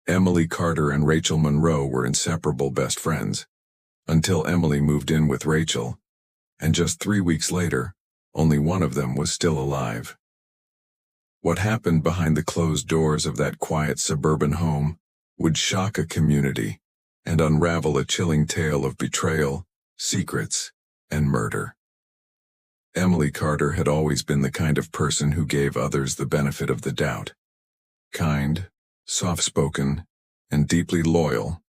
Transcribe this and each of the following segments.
Emily Carter and Rachel Monroe were inseparable best friends, until Emily moved in with Rachel, and just 3 weeks later, only one of them was still alive. What happened behind the closed doors of that quiet suburban home would shock a community and unravel a chilling tale of betrayal, secrets, and murder. Emily Carter had always been the kind of person who gave others the benefit of the doubt. Kind, soft-spoken, and deeply loyal,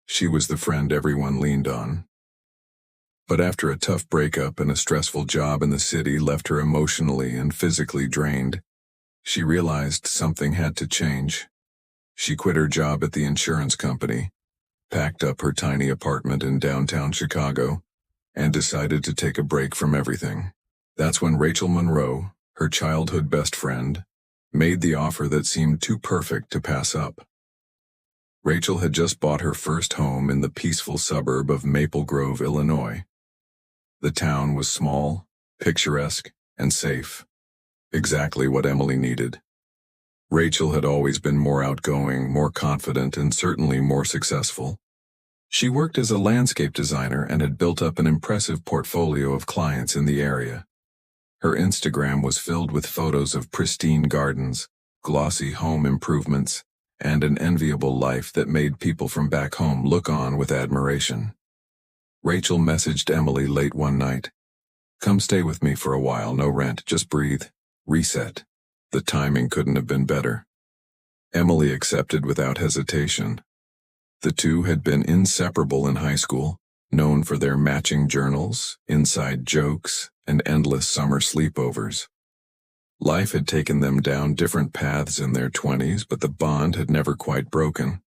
she was the friend everyone leaned on. But after a tough breakup and a stressful job in the city left her emotionally and physically drained, she realized something had to change. She quit her job at the insurance company, packed up her tiny apartment in downtown Chicago, and decided to take a break from everything. That's when Rachel Monroe, her childhood best friend, made the offer that seemed too perfect to pass up. Rachel had just bought her first home in the peaceful suburb of Maple Grove, Illinois. The town was small, picturesque, and safe. Exactly what Emily needed. Rachel had always been more outgoing, more confident, and certainly more successful. She worked as a landscape designer and had built up an impressive portfolio of clients in the area. Her Instagram was filled with photos of pristine gardens, glossy home improvements, and an enviable life that made people from back home look on with admiration. Rachel messaged Emily late one night. "Come stay with me for a while, no rent, just breathe, reset." The timing couldn't have been better. Emily accepted without hesitation. The two had been inseparable in high school, known for their matching journals, inside jokes, and endless summer sleepovers. Life had taken them down different paths in their 20s, but the bond had never quite broken.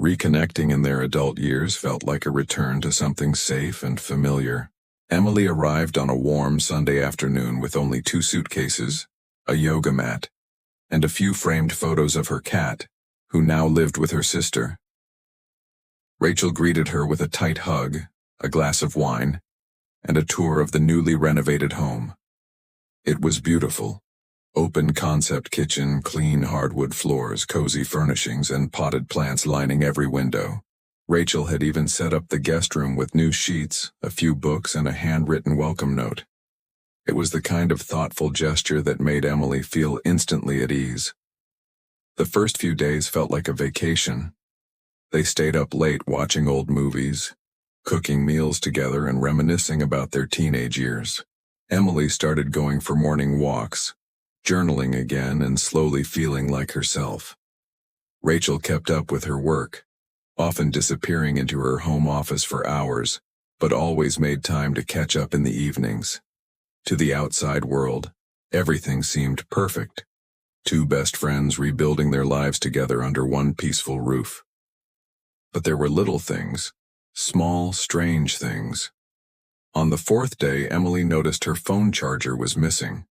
Reconnecting in their adult years felt like a return to something safe and familiar. Emily arrived on a warm Sunday afternoon with only 2 suitcases, a yoga mat, and a few framed photos of her cat, who now lived with her sister. Rachel greeted her with a tight hug, a glass of wine, and a tour of the newly renovated home. It was beautiful. Open-concept kitchen, clean hardwood floors, cozy furnishings, and potted plants lining every window. Rachel had even set up the guest room with new sheets, a few books, and a handwritten welcome note. It was the kind of thoughtful gesture that made Emily feel instantly at ease. The first few days felt like a vacation. They stayed up late watching old movies, cooking meals together, and reminiscing about their teenage years. Emily started going for morning walks, journaling again, and slowly feeling like herself. Rachel kept up with her work, often disappearing into her home office for hours, but always made time to catch up in the evenings. To the outside world, everything seemed perfect. 2 best friends rebuilding their lives together under one peaceful roof. But there were little things, small, strange things. On the 4th day, Emily noticed her phone charger was missing.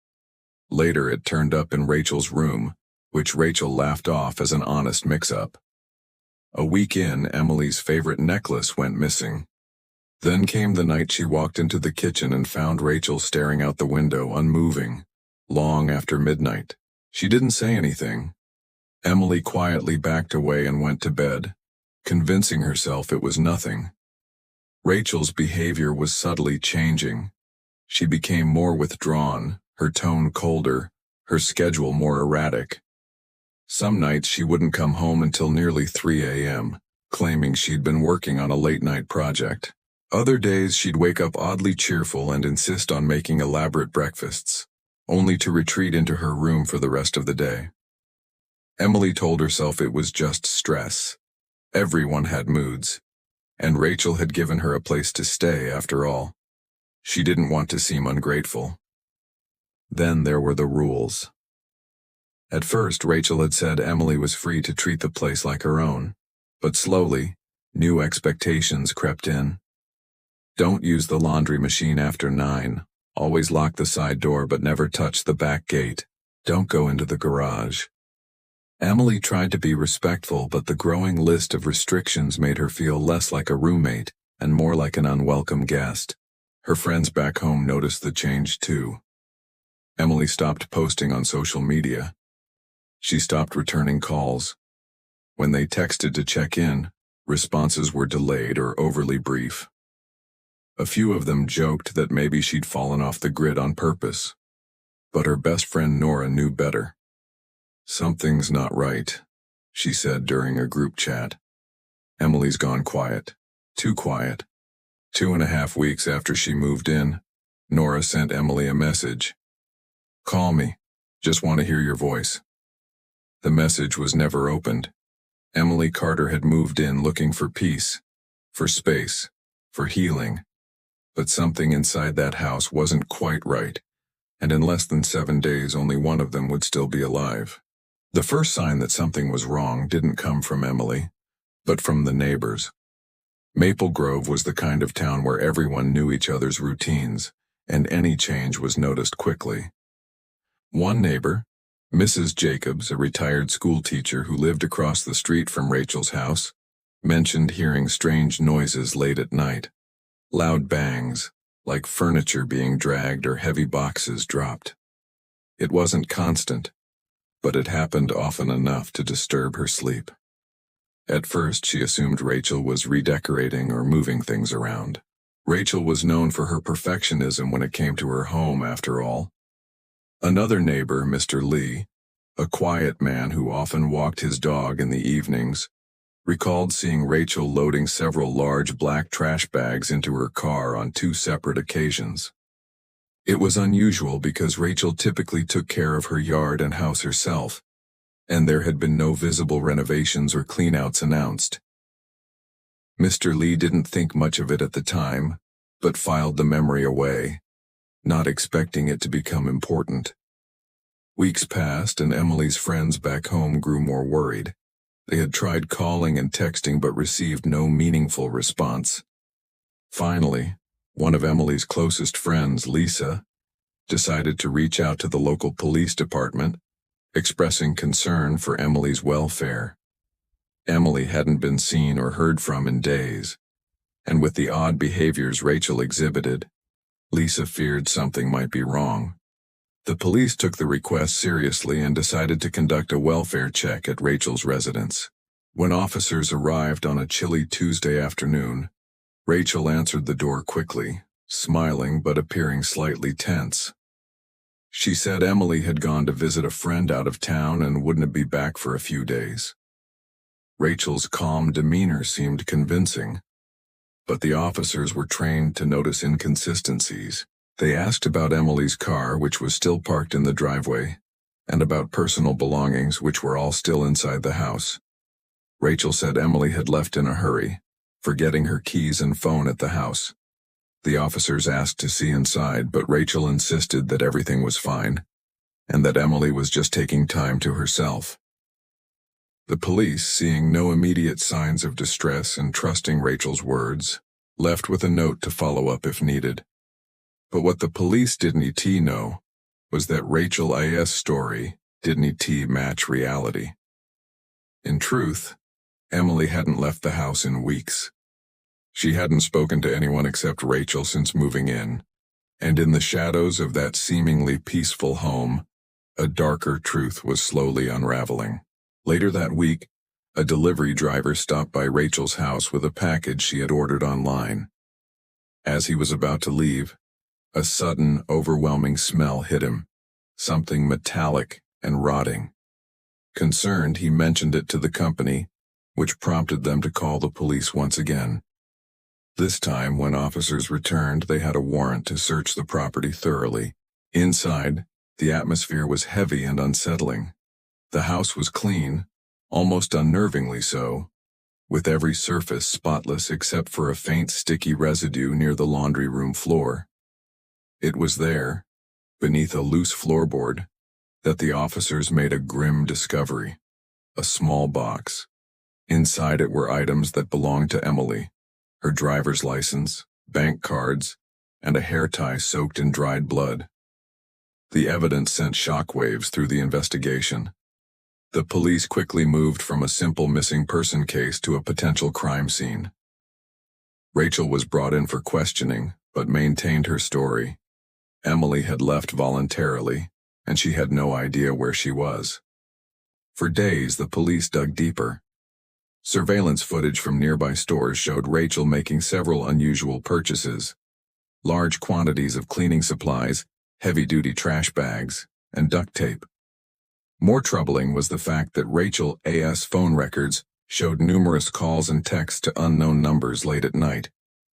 Later, it turned up in Rachel's room, which Rachel laughed off as an honest mix-up. A week in, Emily's favorite necklace went missing. Then came the night she walked into the kitchen and found Rachel staring out the window, unmoving, long after midnight. She didn't say anything. Emily quietly backed away and went to bed, convincing herself it was nothing. Rachel's behavior was subtly changing. She became more withdrawn, her tone colder, her schedule more erratic. Some nights she wouldn't come home until nearly 3 a.m., claiming she'd been working on a late-night project. Other days she'd wake up oddly cheerful and insist on making elaborate breakfasts, only to retreat into her room for the rest of the day. Emily told herself it was just stress. Everyone had moods, and Rachel had given her a place to stay after all. She didn't want to seem ungrateful. Then there were the rules. At first, Rachel had said Emily was free to treat the place like her own, but slowly, new expectations crept in. Don't use the laundry machine after 9, always lock the side door but never touch the back gate, don't go into the garage. Emily tried to be respectful, but the growing list of restrictions made her feel less like a roommate and more like an unwelcome guest. Her friends back home noticed the change too. Emily stopped posting on social media. She stopped returning calls. When they texted to check in, responses were delayed or overly brief. A few of them joked that maybe she'd fallen off the grid on purpose. But her best friend Nora knew better. "Something's not right," she said during a group chat. "Emily's gone quiet. Too quiet." 2.5 weeks after she moved in, Nora sent Emily a message. "Call me. Just want to hear your voice." The message was never opened. Emily Carter had moved in looking for peace, for space, for healing. But something inside that house wasn't quite right, and in less than 7 days only one of them would still be alive. The first sign that something was wrong didn't come from Emily, but from the neighbors. Maple Grove was the kind of town where everyone knew each other's routines, and any change was noticed quickly. One neighbor, Mrs. Jacobs, a retired school teacher who lived across the street from Rachel's house, mentioned hearing strange noises late at night. Loud bangs, like furniture being dragged or heavy boxes dropped. It wasn't constant, but it happened often enough to disturb her sleep. At first, she assumed Rachel was redecorating or moving things around. Rachel was known for her perfectionism when it came to her home, after all. Another neighbor, Mr. Lee, a quiet man who often walked his dog in the evenings, recalled seeing Rachel loading several large black trash bags into her car on 2 separate occasions. It was unusual because Rachel typically took care of her yard and house herself, and there had been no visible renovations or cleanouts announced. Mr. Lee didn't think much of it at the time, but filed the memory away, not expecting it to become important. Weeks passed and Emily's friends back home grew more worried. They had tried calling and texting but received no meaningful response. Finally, one of Emily's closest friends, Lisa, decided to reach out to the local police department, expressing concern for Emily's welfare. Emily hadn't been seen or heard from in days, and with the odd behaviors Rachel exhibited, Lisa feared something might be wrong. The police took the request seriously and decided to conduct a welfare check at Rachel's residence. When officers arrived on a chilly Tuesday afternoon, Rachel answered the door quickly, smiling but appearing slightly tense. She said Emily had gone to visit a friend out of town and wouldn't be back for a few days. Rachel's calm demeanor seemed convincing, but the officers were trained to notice inconsistencies. They asked about Emily's car, which was still parked in the driveway, and about personal belongings, which were all still inside the house. Rachel said Emily had left in a hurry, forgetting her keys and phone at the house. The officers asked to see inside, but Rachel insisted that everything was fine, and that Emily was just taking time to herself. The police, seeing no immediate signs of distress and trusting Rachel's words, left with a note to follow up if needed. But what the police didn't know was that Rachel I.'s story didn't match reality. In truth, Emily hadn't left the house in weeks. She hadn't spoken to anyone except Rachel since moving in, and in the shadows of that seemingly peaceful home, a darker truth was slowly unraveling. Later that week, a delivery driver stopped by Rachel's house with a package she had ordered online. As he was about to leave, a sudden, overwhelming smell hit him, something metallic and rotting. Concerned, he mentioned it to the company, which prompted them to call the police once again. This time, when officers returned, they had a warrant to search the property thoroughly. Inside, the atmosphere was heavy and unsettling. The house was clean, almost unnervingly so, with every surface spotless except for a faint sticky residue near the laundry room floor. It was there, beneath a loose floorboard, that the officers made a grim discovery: a small box. Inside it were items that belonged to Emily: her driver's license, bank cards, and a hair tie soaked in dried blood. The evidence sent shockwaves through the investigation. The police quickly moved from a simple missing person case to a potential crime scene. Rachel was brought in for questioning, but maintained her story. Emily had left voluntarily, and she had no idea where she was. For days, the police dug deeper, Surveillance footage from nearby stores showed Rachel making several unusual purchases: large quantities of cleaning supplies, heavy-duty trash bags, and duct tape. More troubling was the fact that Rachel A.'s phone records showed numerous calls and texts to unknown numbers late at night,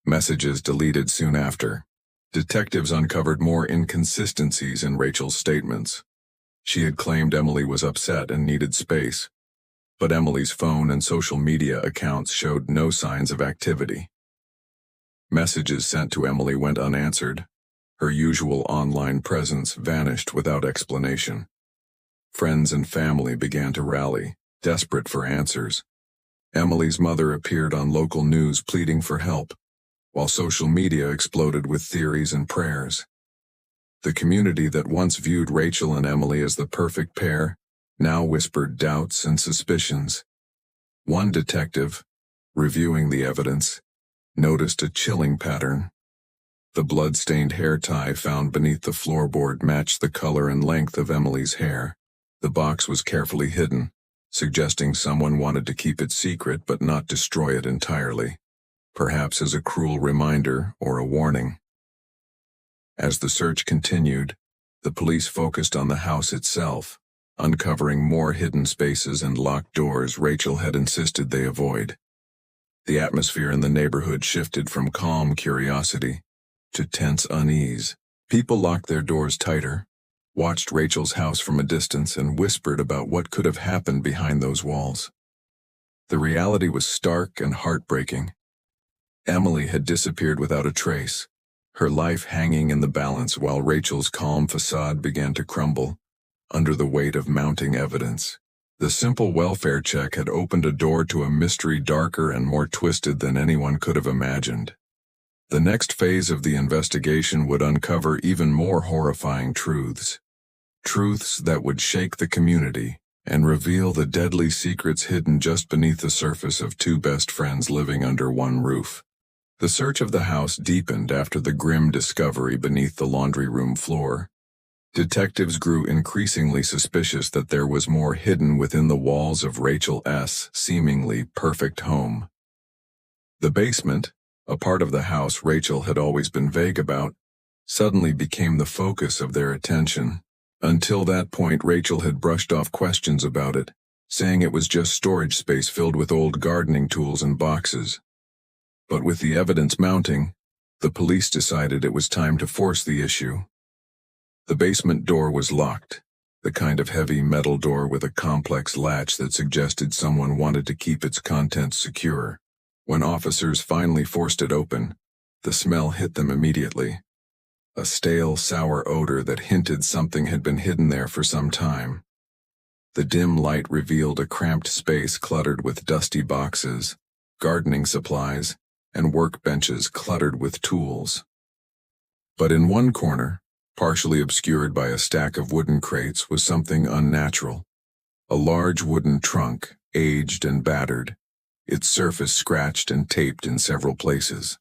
messages deleted soon after. Detectives uncovered more inconsistencies in Rachel's statements. She had claimed Emily was upset and needed space, but Emily's phone and social media accounts showed no signs of activity. Messages sent to Emily went unanswered. Her usual online presence vanished without explanation. Friends and family began to rally, desperate for answers. Emily's mother appeared on local news pleading for help, while social media exploded with theories and prayers. The community that once viewed Rachel and Emily as the perfect pair now whispered doubts and suspicions. One detective, reviewing the evidence, noticed a chilling pattern. The blood-stained hair tie found beneath the floorboard matched the color and length of Emily's hair. The box was carefully hidden, suggesting someone wanted to keep it secret but not destroy it entirely, perhaps as a cruel reminder or a warning. As the search continued, the police focused on the house itself, uncovering more hidden spaces and locked doors Rachel had insisted they avoid. The atmosphere in the neighborhood shifted from calm curiosity to tense unease. People locked their doors tighter, watched Rachel's house from a distance, and whispered about what could have happened behind those walls. The reality was stark and heartbreaking. Emily had disappeared without a trace, her life hanging in the balance while Rachel's calm facade began to crumble under the weight of mounting evidence. The simple welfare check had opened a door to a mystery darker and more twisted than anyone could have imagined. The next phase of the investigation would uncover even more horrifying truths. Truths that would shake the community and reveal the deadly secrets hidden just beneath the surface of two best friends living under one roof. The search of the house deepened after the grim discovery beneath the laundry room floor. Detectives grew increasingly suspicious that there was more hidden within the walls of Rachel S.'s seemingly perfect home. The basement, a part of the house Rachel had always been vague about, suddenly became the focus of their attention. Until that point, Rachel had brushed off questions about it, saying it was just storage space filled with old gardening tools and boxes. But with the evidence mounting, the police decided it was time to force the issue. The basement door was locked, the kind of heavy metal door with a complex latch that suggested someone wanted to keep its contents secure. When officers finally forced it open, the smell hit them immediately. A stale, sour odor that hinted something had been hidden there for some time. The dim light revealed a cramped space cluttered with dusty boxes, gardening supplies, and workbenches cluttered with tools. But in one corner, partially obscured by a stack of wooden crates, was something unnatural. A large wooden trunk, aged and battered, its surface scratched and taped in several places.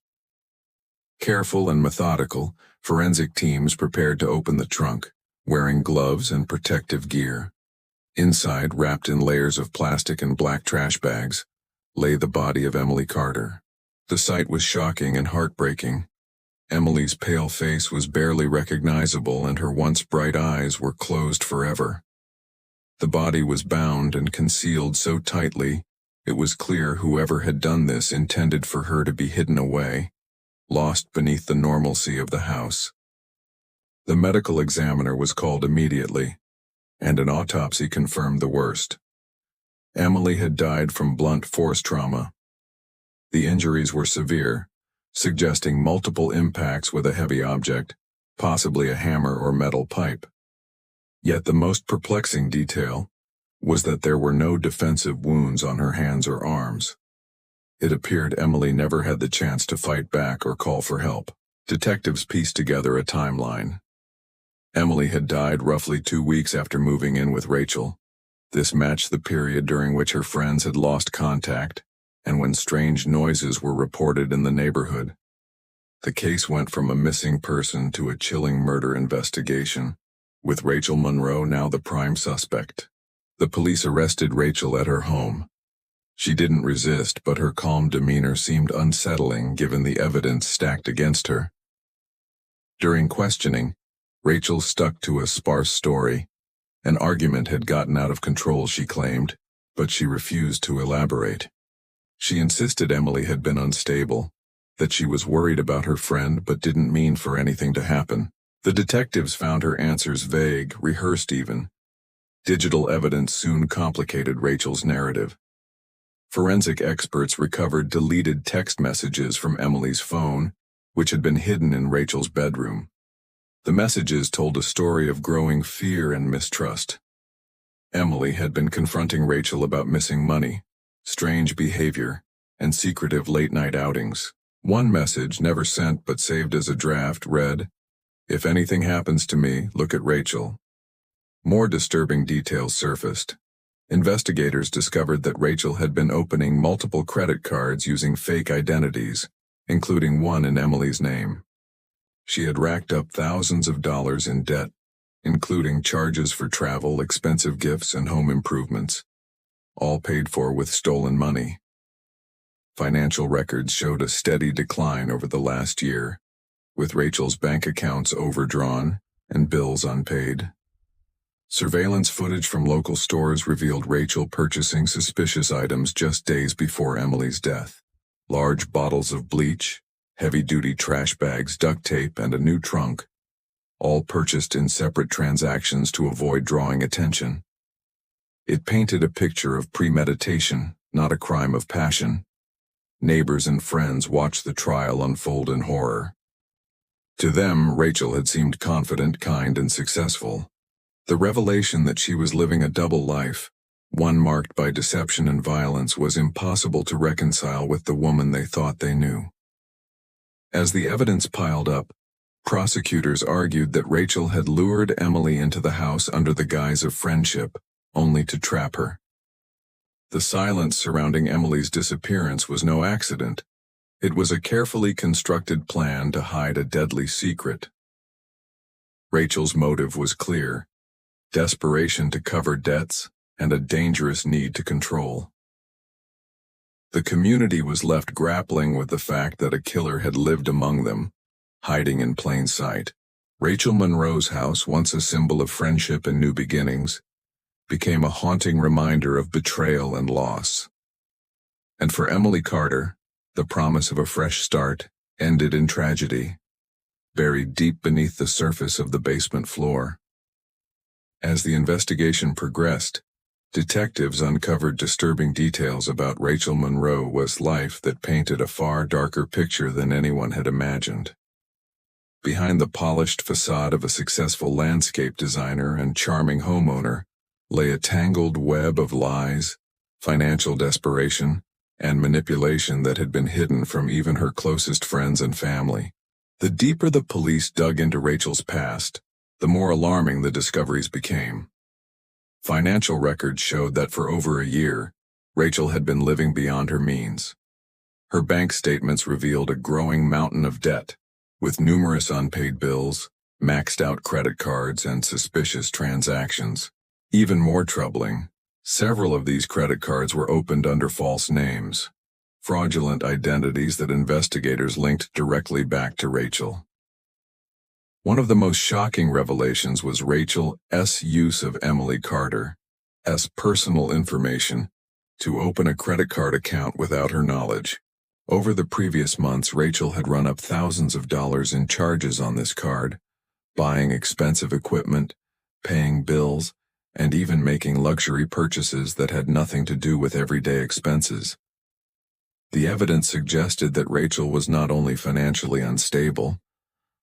Careful and methodical, forensic teams prepared to open the trunk, wearing gloves and protective gear. Inside, wrapped in layers of plastic and black trash bags, lay the body of Emily Carter. The sight was shocking and heartbreaking. Emily's pale face was barely recognizable and her once bright eyes were closed forever. The body was bound and concealed so tightly, it was clear whoever had done this intended for her to be hidden away, lost beneath the normalcy of the house. The medical examiner was called immediately, and an autopsy confirmed the worst. Emily had died from blunt force trauma. The injuries were severe, suggesting multiple impacts with a heavy object, possibly a hammer or metal pipe. Yet the most perplexing detail was that there were no defensive wounds on her hands or arms. It appeared Emily never had the chance to fight back or call for help. Detectives pieced together a timeline. Emily had died roughly 2 weeks after moving in with Rachel. This matched the period during which her friends had lost contact, and when strange noises were reported in the neighborhood. The case went from a missing person to a chilling murder investigation, with Rachel Monroe now the prime suspect. The police arrested Rachel at her home, She didn't resist, but her calm demeanor seemed unsettling given the evidence stacked against her. During questioning, Rachel stuck to a sparse story. An argument had gotten out of control, she claimed, but she refused to elaborate. She insisted Emily had been unstable, that she was worried about her friend but didn't mean for anything to happen. The detectives found her answers vague, rehearsed even. Digital evidence soon complicated Rachel's narrative. Forensic experts recovered deleted text messages from Emily's phone, which had been hidden in Rachel's bedroom. The messages told a story of growing fear and mistrust. Emily had been confronting Rachel about missing money, strange behavior, and secretive late-night outings. One message, never sent but saved as a draft, read, "If anything happens to me, look at Rachel." More disturbing details surfaced. Investigators discovered that Rachel had been opening multiple credit cards using fake identities, including one in Emily's name. She had racked up thousands of dollars in debt, including charges for travel, expensive gifts, and home improvements, all paid for with stolen money. Financial records showed a steady decline over the last year, with Rachel's bank accounts overdrawn and bills unpaid. Surveillance footage from local stores revealed Rachel purchasing suspicious items just days before Emily's death. Large bottles of bleach, heavy-duty trash bags, duct tape, and a new trunk, all purchased in separate transactions to avoid drawing attention. It painted a picture of premeditation, not a crime of passion. Neighbors and friends watched the trial unfold in horror. To them, Rachel had seemed confident, kind, and successful. The revelation that she was living a double life, one marked by deception and violence, was impossible to reconcile with the woman they thought they knew. As the evidence piled up, prosecutors argued that Rachel had lured Emily into the house under the guise of friendship, only to trap her. The silence surrounding Emily's disappearance was no accident. It was a carefully constructed plan to hide a deadly secret. Rachel's motive was clear: desperation to cover debts and a dangerous need to control. The community was left grappling with the fact that a killer had lived among them, hiding in plain sight. Rachel Monroe's house, once a symbol of friendship and new beginnings, became a haunting reminder of betrayal and loss. And for Emily Carter, the promise of a fresh start ended in tragedy, buried deep beneath the surface of the basement floor. As the investigation progressed, detectives uncovered disturbing details about Rachel Monroe's life that painted a far darker picture than anyone had imagined. Behind the polished facade of a successful landscape designer and charming homeowner lay a tangled web of lies, financial desperation, and manipulation that had been hidden from even her closest friends and family. The deeper the police dug into Rachel's past, the more alarming the discoveries became. Financial records showed that for over a year, Rachel had been living beyond her means. Her bank statements revealed a growing mountain of debt, with numerous unpaid bills, maxed-out credit cards, and suspicious transactions. Even more troubling, several of these credit cards were opened under false names, fraudulent identities that investigators linked directly back to Rachel. One of the most shocking revelations was Rachel's use of Emily Carter's personal information to open a credit card account without her knowledge. Over the previous months, Rachel had run up thousands of dollars in charges on this card, buying expensive equipment, paying bills, and even making luxury purchases that had nothing to do with everyday expenses. The evidence suggested that Rachel was not only financially unstable,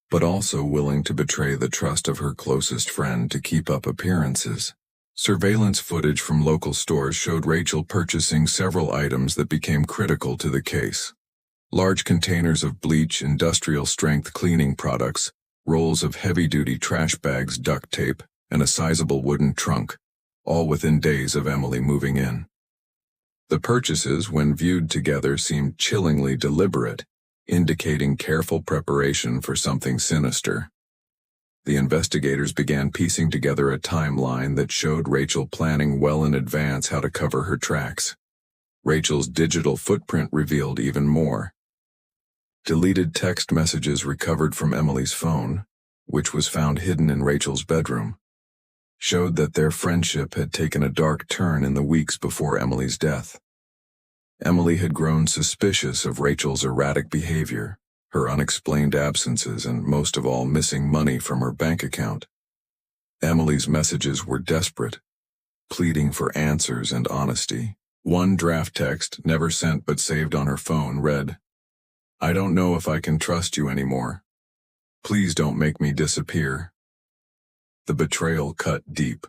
but also willing to betray the trust of her closest friend to keep up appearances. Surveillance footage from local stores showed Rachel purchasing several items that became critical to the case. Large containers of bleach, industrial-strength cleaning products, rolls of heavy-duty trash bags, duct tape, and a sizable wooden trunk, all within days of Emily moving in. The purchases, when viewed together, seemed chillingly deliberate, indicating careful preparation for something sinister. The investigators began piecing together a timeline that showed Rachel planning well in advance how to cover her tracks. Rachel's digital footprint revealed even more. Deleted text messages recovered from Emily's phone, which was found hidden in Rachel's bedroom, showed that their friendship had taken a dark turn in the weeks before Emily's death. Emily had grown suspicious of Rachel's erratic behavior, her unexplained absences, and most of all, missing money from her bank account. Emily's messages were desperate, pleading for answers and honesty. One draft text, never sent but saved on her phone, read, "I don't know if I can trust you anymore. Please don't make me disappear." The betrayal cut deep.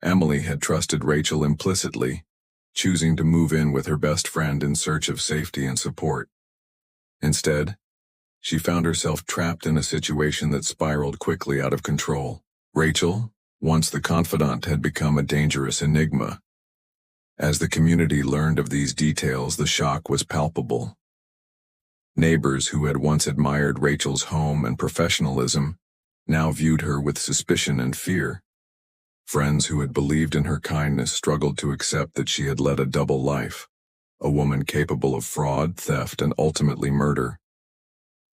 Emily had trusted Rachel implicitly, choosing to move in with her best friend in search of safety and support. Instead, she found herself trapped in a situation that spiraled quickly out of control. Rachel, once the confidant, had become a dangerous enigma. As the community learned of these details, the shock was palpable. Neighbors who had once admired Rachel's home and professionalism now viewed her with suspicion and fear. Friends who had believed in her kindness struggled to accept that she had led a double life, a woman capable of fraud, theft, and ultimately murder.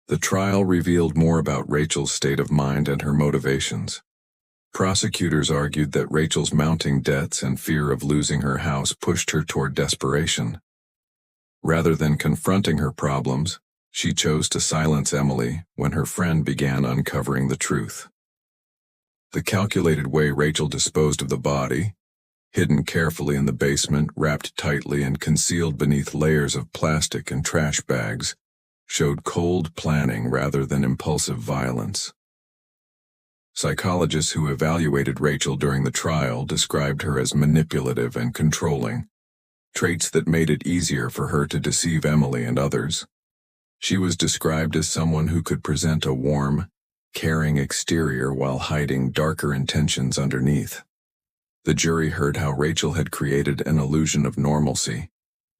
The trial revealed more about Rachel's state of mind and her motivations. Prosecutors argued that Rachel's mounting debts and fear of losing her house pushed her toward desperation. Rather than confronting her problems, she chose to silence Emily when her friend began uncovering the truth. The calculated way Rachel disposed of the body, hidden carefully in the basement, wrapped tightly and concealed beneath layers of plastic and trash bags, showed cold planning rather than impulsive violence. Psychologists who evaluated Rachel during the trial described her as manipulative and controlling, traits that made it easier for her to deceive Emily and others. She was described as someone who could present a warm, caring exterior while hiding darker intentions underneath. The jury heard how Rachel had created an illusion of normalcy,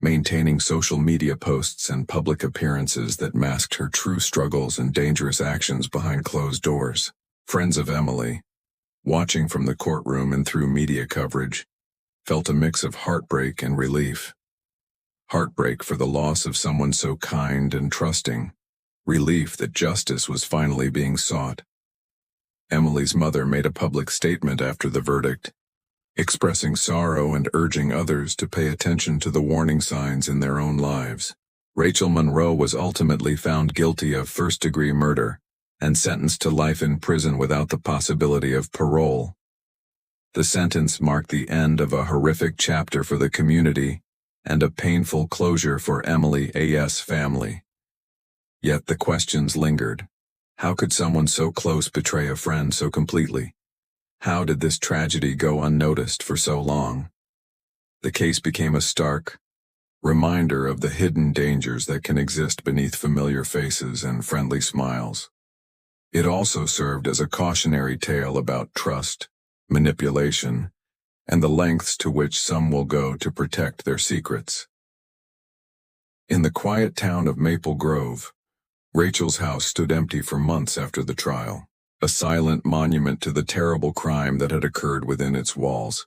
maintaining social media posts and public appearances that masked her true struggles and dangerous actions behind closed doors. Friends of Emily, watching from the courtroom and through media coverage, felt a mix of heartbreak and relief. Heartbreak for the loss of someone so kind and trusting, relief that justice was finally being sought. Emily's mother made a public statement after the verdict, expressing sorrow and urging others to pay attention to the warning signs in their own lives. Rachel Monroe was ultimately found guilty of first-degree murder and sentenced to life in prison without the possibility of parole. The sentence marked the end of a horrific chapter for the community and a painful closure for Emily's family. Yet the questions lingered. How could someone so close betray a friend so completely? How did this tragedy go unnoticed for so long? The case became a stark reminder of the hidden dangers that can exist beneath familiar faces and friendly smiles. It also served as a cautionary tale about trust, manipulation, and the lengths to which some will go to protect their secrets. In the quiet town of Maple Grove, Rachel's house stood empty for months after the trial, a silent monument to the terrible crime that had occurred within its walls.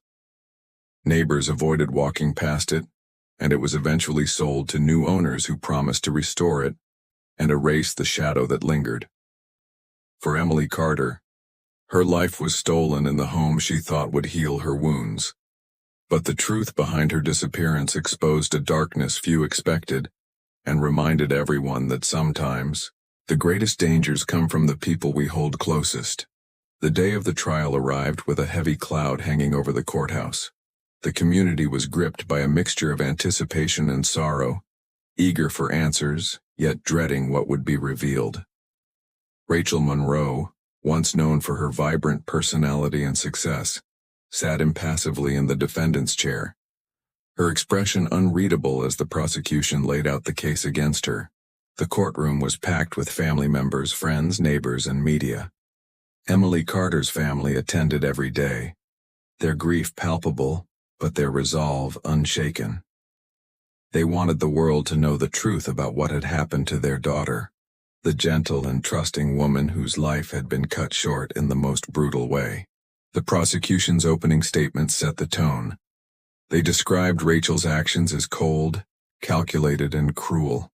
Neighbors avoided walking past it, and it was eventually sold to new owners who promised to restore it and erase the shadow that lingered. For Emily Carter, her life was stolen in the home she thought would heal her wounds. But the truth behind her disappearance exposed a darkness few expected and reminded everyone that sometimes the greatest dangers come from the people we hold closest. The day of the trial arrived with a heavy cloud hanging over the courthouse. The community was gripped by a mixture of anticipation and sorrow, eager for answers, yet dreading what would be revealed. Rachel Monroe, once known for her vibrant personality and success, sat impassively in the defendant's chair, her expression unreadable as the prosecution laid out the case against her. The courtroom was packed with family members, friends, neighbors, and media. Emily Carter's family attended every day, their grief palpable, but their resolve unshaken. They wanted the world to know the truth about what had happened to their daughter, the gentle and trusting woman whose life had been cut short in the most brutal way. The prosecution's opening statement set the tone, They described Rachel's actions as cold, calculated, and cruel.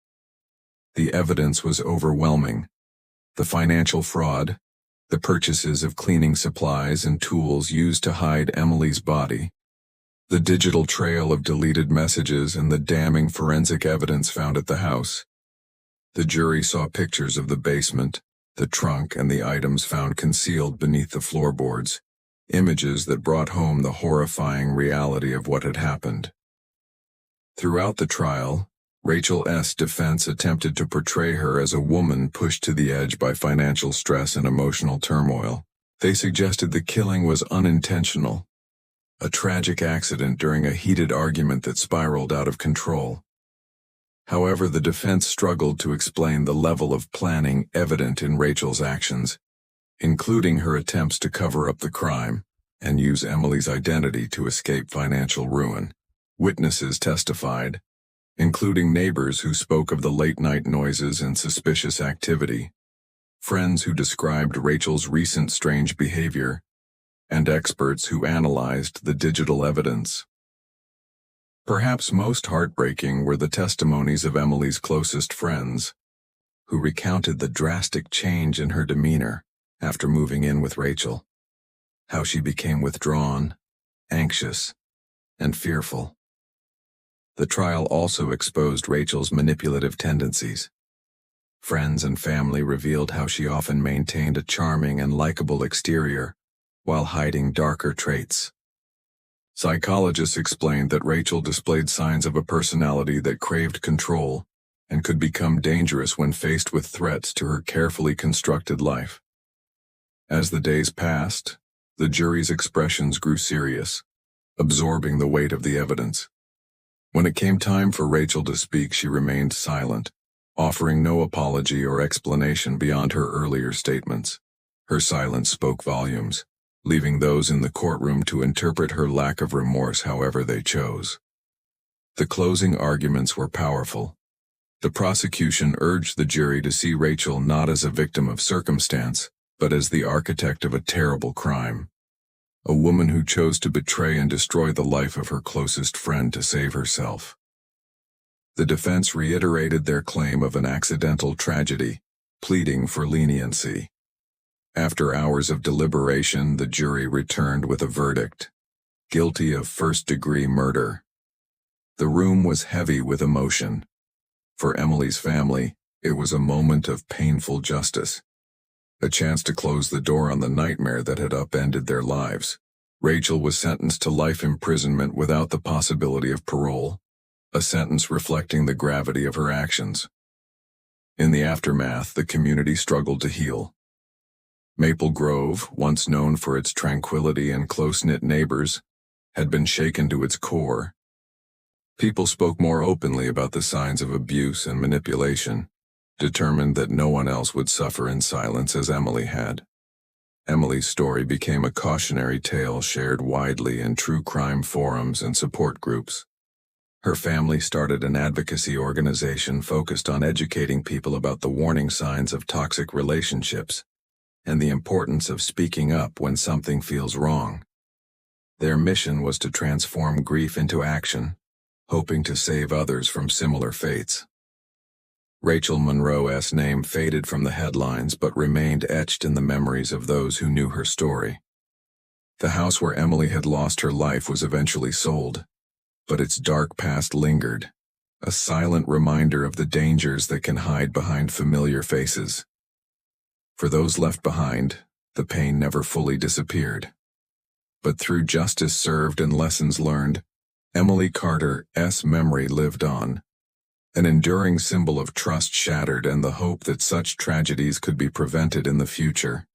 The evidence was overwhelming. The financial fraud, the purchases of cleaning supplies and tools used to hide Emily's body, the digital trail of deleted messages, and the damning forensic evidence found at the house. The jury saw pictures of the basement, the trunk, and the items found concealed beneath the floorboards, images that brought home the horrifying reality of what had happened. Throughout the trial, Rachel's defense attempted to portray her as a woman pushed to the edge by financial stress and emotional turmoil. They suggested the killing was unintentional, a tragic accident during a heated argument that spiraled out of control. However, the defense struggled to explain the level of planning evident in Rachel's actions, including her attempts to cover up the crime and use Emily's identity to escape financial ruin. Witnesses testified, including neighbors who spoke of the late-night noises and suspicious activity, friends who described Rachel's recent strange behavior, and experts who analyzed the digital evidence. Perhaps most heartbreaking were the testimonies of Emily's closest friends, who recounted the drastic change in her demeanor after moving in with Rachel, how she became withdrawn, anxious, and fearful. The trial also exposed Rachel's manipulative tendencies. Friends and family revealed how she often maintained a charming and likable exterior while hiding darker traits. Psychologists explained that Rachel displayed signs of a personality that craved control and could become dangerous when faced with threats to her carefully constructed life. As the days passed, the jury's expressions grew serious, absorbing the weight of the evidence. When it came time for Rachel to speak, she remained silent, offering no apology or explanation beyond her earlier statements. Her silence spoke volumes, leaving those in the courtroom to interpret her lack of remorse however they chose. The closing arguments were powerful. The prosecution urged the jury to see Rachel not as a victim of circumstance, but as the architect of a terrible crime. A woman who chose to betray and destroy the life of her closest friend to save herself. The defense reiterated their claim of an accidental tragedy, pleading for leniency. After hours of deliberation, the jury returned with a verdict: guilty of first-degree murder. The room was heavy with emotion. For Emily's family, it was a moment of painful justice, a chance to close the door on the nightmare that had upended their lives. Rachel was sentenced to life imprisonment without the possibility of parole, a sentence reflecting the gravity of her actions. In the aftermath, the community struggled to heal. Maple Grove, once known for its tranquility and close-knit neighbors, had been shaken to its core. People spoke more openly about the signs of abuse and manipulation, determined that no one else would suffer in silence as Emily had. Emily's story became a cautionary tale shared widely in true crime forums and support groups. Her family started an advocacy organization focused on educating people about the warning signs of toxic relationships and the importance of speaking up when something feels wrong. Their mission was to transform grief into action, hoping to save others from similar fates. Rachel Monroe's name faded from the headlines but remained etched in the memories of those who knew her story. The house where Emily had lost her life was eventually sold, but its dark past lingered, a silent reminder of the dangers that can hide behind familiar faces. For those left behind, the pain never fully disappeared. But through justice served and lessons learned, Emily Carter's memory lived on, an enduring symbol of trust shattered and the hope that such tragedies could be prevented in the future.